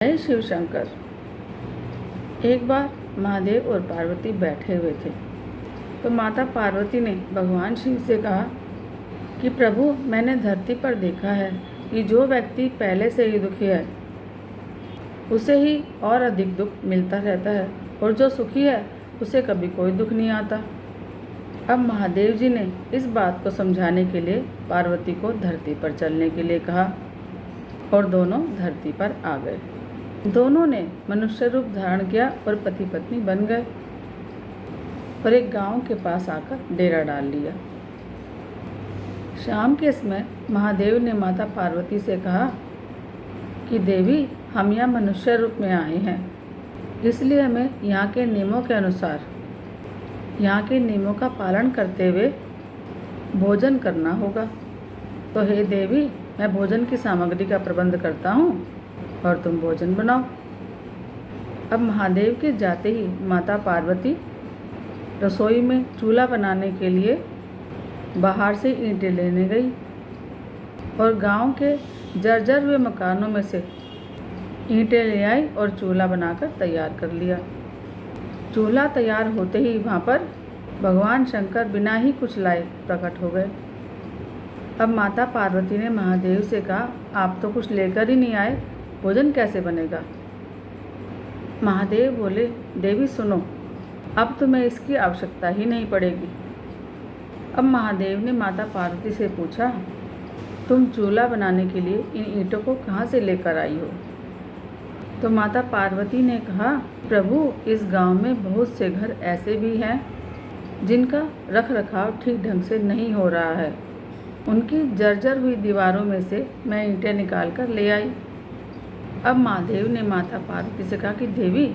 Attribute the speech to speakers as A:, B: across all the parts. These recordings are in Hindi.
A: जय शिव शंकर। एक बार महादेव और पार्वती बैठे हुए थे तो माता पार्वती ने भगवान शिव से कहा कि प्रभु, मैंने धरती पर देखा है कि जो व्यक्ति पहले से ही दुखी है उसे ही और अधिक दुख मिलता रहता है, और जो सुखी है उसे कभी कोई दुख नहीं आता। अब महादेव जी ने इस बात को समझाने के लिए पार्वती को धरती पर चलने के लिए कहा और दोनों धरती पर आ गए। दोनों ने मनुष्य रूप धारण किया और पति पत्नी बन गए और एक गांव के पास आकर डेरा डाल लिया। शाम के समय महादेव ने माता पार्वती से कहा कि देवी, हम यहाँ मनुष्य रूप में आए हैं, इसलिए हमें यहाँ के नियमों के अनुसार, यहाँ के नियमों का पालन करते हुए भोजन करना होगा। तो हे देवी, मैं भोजन की सामग्री का प्रबंध करता हूँ और तुम भोजन बनाओ। अब महादेव के जाते ही माता पार्वती रसोई में चूल्हा बनाने के लिए बाहर से ईंटें लेने गई और गांव के जर्जर हुए मकानों में से ईंटें ले आई और चूल्हा बनाकर तैयार कर लिया। चूल्हा तैयार होते ही वहाँ पर भगवान शंकर बिना ही कुछ लाए प्रकट हो गए। अब माता पार्वती ने महादेव से कहा, आप तो कुछ लेकर ही नहीं आए, भोजन कैसे बनेगा? महादेव बोले, देवी सुनो, अब तुम्हें इसकी आवश्यकता ही नहीं पड़ेगी। अब महादेव ने माता पार्वती से पूछा, तुम चूल्हा बनाने के लिए इन ईंटों को कहाँ से लेकर आई हो? तो माता पार्वती ने कहा, प्रभु, इस गांव में बहुत से घर ऐसे भी हैं जिनका रख रखाव ठीक ढंग से नहीं हो रहा है। उनकी जर्जर हुई दीवारों में से मैं ईंटें निकाल कर ले आई। अब महादेव ने माता पार्वती से कहा कि देवी,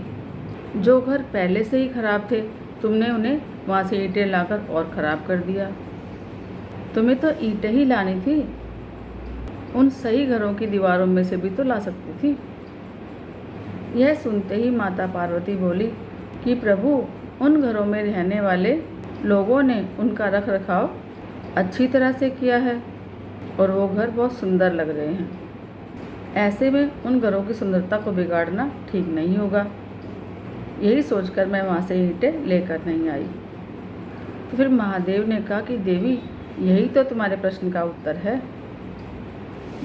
A: जो घर पहले से ही खराब थे, तुमने उन्हें वहाँ से ईंटें लाकर और ख़राब कर दिया। तुम्हें तो ईंटें ही लानी थी, उन सही घरों की दीवारों में से भी तो ला सकती थी। यह सुनते ही माता पार्वती बोली कि प्रभु, उन घरों में रहने वाले लोगों ने उनका रख रखाव अच्छी तरह से किया है और वो घर बहुत सुंदर लग रहे हैं। ऐसे में उन घरों की सुंदरता को बिगाड़ना ठीक नहीं होगा। यही सोचकर मैं वहाँ से ईंटें लेकर नहीं आई। तो फिर महादेव ने कहा कि देवी, यही तो तुम्हारे प्रश्न का उत्तर है।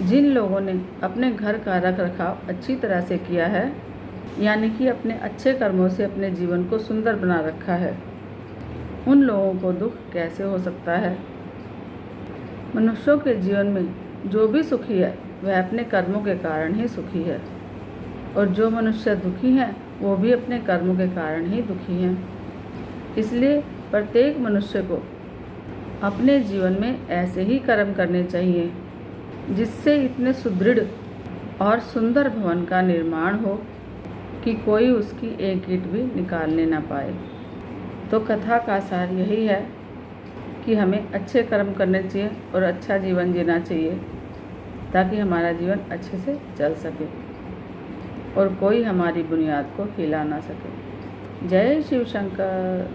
A: जिन लोगों ने अपने घर का रख रखाव अच्छी तरह से किया है, यानी कि अपने अच्छे कर्मों से अपने जीवन को सुंदर बना रखा है, उन लोगों को दुख कैसे हो सकता है? मनुष्यों के जीवन में जो भी सुखी है वह अपने कर्मों के कारण ही सुखी है, और जो मनुष्य दुखी हैं वो भी अपने कर्मों के कारण ही दुखी हैं। इसलिए प्रत्येक मनुष्य को अपने जीवन में ऐसे ही कर्म करने चाहिए जिससे इतने सुदृढ़ और सुंदर भवन का निर्माण हो कि कोई उसकी एक ईंट भी निकालने ना पाए। तो कथा का सार यही है कि हमें अच्छे कर्म करने चाहिए और अच्छा जीवन जीना चाहिए, ताकि हमारा जीवन अच्छे से चल सके और कोई हमारी बुनियाद को हिला ना सके। जय शिव शंकर।